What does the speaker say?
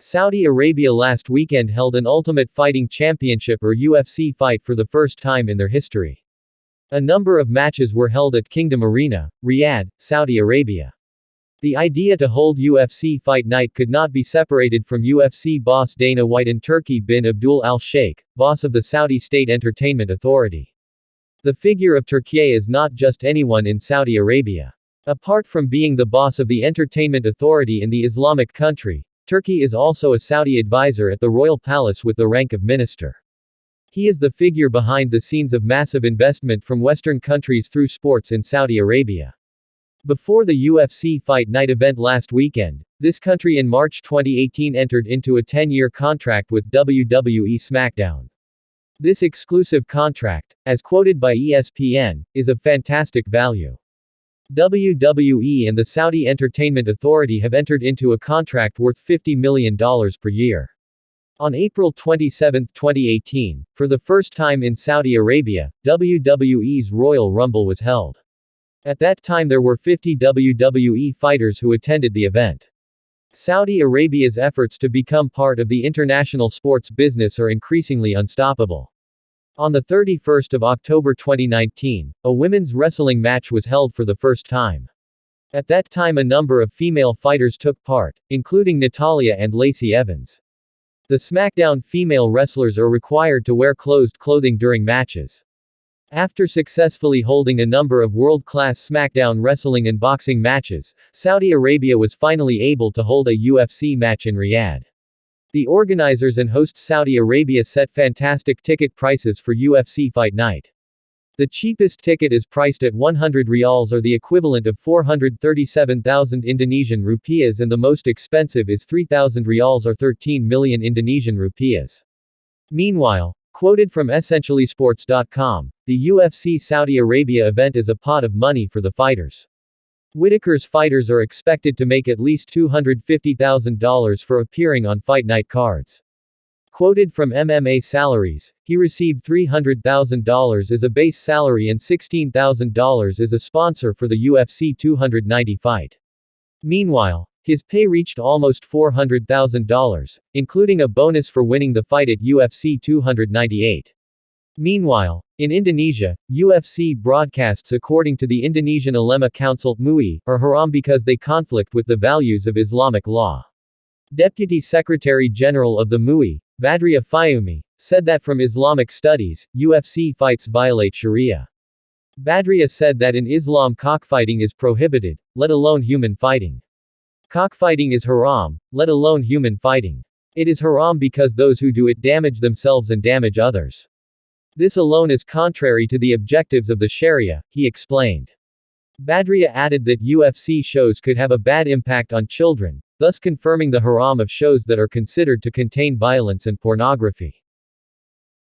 Saudi Arabia last weekend held an Ultimate Fighting Championship or UFC fight for the first time in their history. A number of matches were held at Kingdom Arena, Riyadh, Saudi Arabia. The idea to hold UFC Fight Night could not be separated from UFC boss Dana White and Turki bin Abdul al-Shaikh, boss of the Saudi State Entertainment Authority. The figure of Türkiye is not just anyone in Saudi Arabia. Apart from being the boss of the entertainment authority in the Islamic country, Turki is also a Saudi advisor at the royal palace with the rank of minister. He is the figure behind the scenes of massive investment from Western countries through sports in Saudi Arabia. Before the UFC Fight Night event last weekend, this country in March 2018 entered into a 10-year contract with WWE SmackDown. This exclusive contract, as quoted by ESPN, is of fantastic value. WWE and the Saudi Entertainment Authority have entered into a contract worth $50 million per year. On April 27, 2018, for the first time in Saudi Arabia, WWE's Royal Rumble was held. At that time there were 50 WWE fighters who attended the event. Saudi Arabia's efforts to become part of the international sports business are increasingly unstoppable. On the 31st of October 2019, a women's wrestling match was held for the first time. At that time a number of female fighters took part, including Natalya and Lacey Evans. The SmackDown female wrestlers are required to wear closed clothing during matches. After successfully holding a number of world-class SmackDown wrestling and boxing matches, Saudi Arabia was finally able to hold a UFC match in Riyadh. The organizers and hosts Saudi Arabia set fantastic ticket prices for UFC Fight Night. The cheapest ticket is priced at 100 riyals or the equivalent of 437,000 Indonesian rupiahs, and the most expensive is 3,000 riyals or 13 million Indonesian rupiahs. Meanwhile, quoted from essentiallysports.com, the UFC Saudi Arabia event is a pot of money for the fighters. Whitaker's fighters are expected to make at least $250,000 for appearing on Fight Night cards. Quoted from MMA salaries, he received $300,000 as a base salary and $16,000 as a sponsor for the UFC 290 fight. Meanwhile, his pay reached almost $400,000, including a bonus for winning the fight at UFC 298. Meanwhile, in Indonesia, UFC broadcasts according to the Indonesian Ulema Council, MUI, are haram because they conflict with the values of Islamic law. Deputy Secretary General of the MUI, Badria Fayumi, said that from Islamic studies, UFC fights violate Sharia. Badria said that in Islam cockfighting is prohibited, let alone human fighting. Cockfighting is haram, let alone human fighting. It is haram because those who do it damage themselves and damage others. This alone is contrary to the objectives of the Sharia, he explained. Badria added that UFC shows could have a bad impact on children, thus confirming the haram of shows that are considered to contain violence and pornography.